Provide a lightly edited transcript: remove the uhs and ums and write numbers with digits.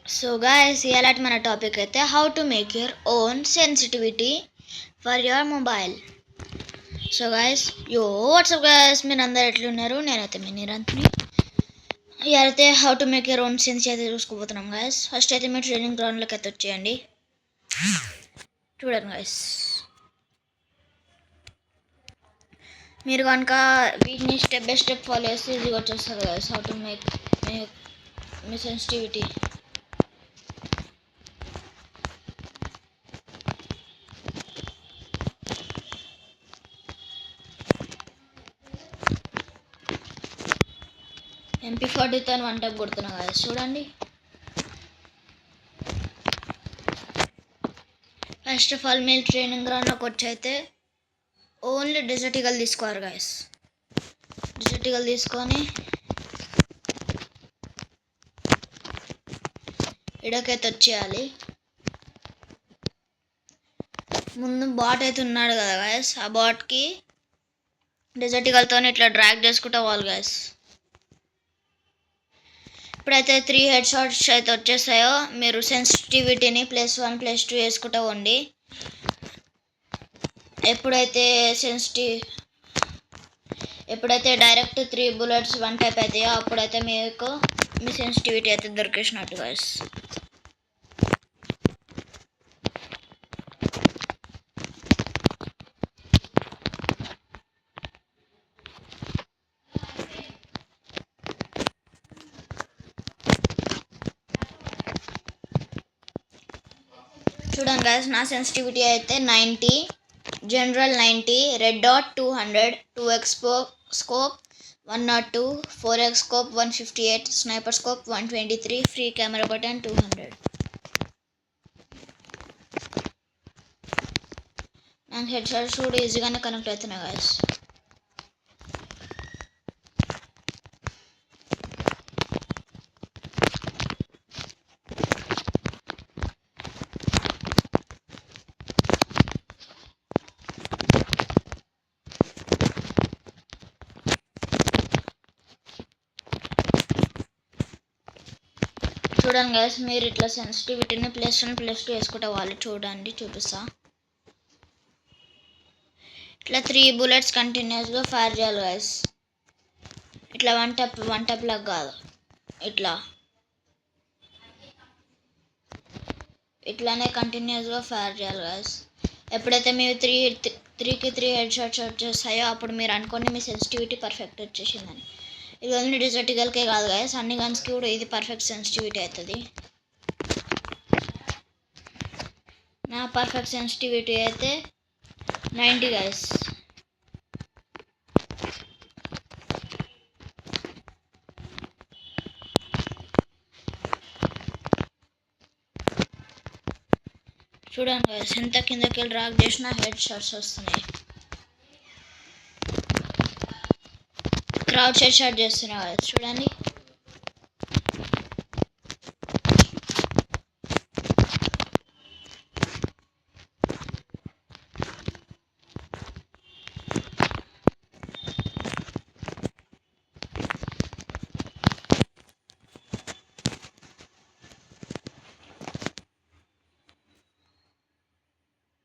So guys ఇలాంటి మన topic అయితే how to make your own sensitivity for your mobile. So guys WhatsApp guys, మీరు అందరు ఎట్లున్నారు? నేనైతే మీ నిరంతని ఇలాగైతే how to make your own sense అయితే చూసుకోబోతున్నాం గాయస్. ఫస్ట్ అయితే మీరు ట్రైనింగ్ గ్రౌండ్లోకి అయితే వచ్చేయండి. చూడండి గాయస్, మీరు కనుక వీటిని స్టెప్ బై స్టెప్ ఫాలో చేస్తే ఈజీగా వచ్చేస్తుంది గాయస్. హౌ టు మేక్ మీ సెన్సిటివిటీ. MP40తో వన్ టైప్ కొడుతున్నా గాయస్, చూడండి. ఫస్ట్ ఆఫ్ ఆల్ మీరు ట్రైనింగ్ గ్రౌండ్లోకి వచ్చి అయితే ఓన్లీ డెజర్ట్ ఈగల్ తీసుకోవాలి గాయస్. డెజర్ట్ ఈగల్ తీసుకొని ఇడకైతే వచ్చేయాలి. ముందు బాట్ అయితే ఉన్నాడు కదా గాయస్, ఆ బాట్కి డెజర్ట్ ఈగల్తో ఇట్లా డ్రాగ్ చేసుకుంటా పోవాలి గాయస్. ఇప్పుడైతే 3 హెడ్ షాట్స్ అయితే వచ్చేసాయో మీరు సెన్సిటివిటీని +1 +2 వేసుకుంటా ఉండి. ఎప్పుడైతే డైరెక్ట్ 3 బుల్లెట్స్ వన్ టైప్ అవుతాయో అప్పుడైతే మీకు మీ సెన్సిటివిటీ అయితే దొరికేసినట్టు గాయస్. చూడండి గాయస్, నా సెన్సిటివిటీ అయితే 90, general 90, red dot 200, 2x scope 102, 4x scope 158, sniper scope 123, free camera button 200. నాకు హెడ్ షాట్స్ కూడా ఈజీగానే కనెక్ట్ అవుతున్నాయి గాయస్. చూడండి గైస్, మీరు ఇట్లా సెన్సిటివిటీని +1 +2 వేసుకుంటే వాళ్ళు చూడండి, చూపిస్తా. ఇట్లా 3 బుల్లెట్స్ కంటిన్యూస్గా ఫైర్ చేయాలి గైస్. ఇట్లా వన్ టప్ లాగా కాదు, ఇట్లానే కంటిన్యూస్గా ఫైర్ చేయాలి గైస్. ఎప్పుడైతే మీరు 3కి 3 హెడ్ షాట్స్ వచ్చేస్తాయో అప్పుడు మీరు అనుకోండి మీ సెన్సిటివిటీ పర్ఫెక్ట్ వచ్చేసిందని. ఇది ఓన్లీ డెజర్ట్ ఈగల్కే కాదు గైస్, అన్ని గన్స్కి కూడా ఇది పర్ఫెక్ట్ సెన్సిటివిటీ అవుతుంది. నా పర్ఫెక్ట్ సెన్సిటివిటీ అయితే 90 గైస్. చూడండి గైస్, ఎంత కిందకి వెళ్ళి డ్రాగ్ చేసినా హెడ్ షాట్స్ వస్తున్నాయి. క్రౌడ్ హెడ్ షాట్ చేస్తున్నా గైస్, చూడండి.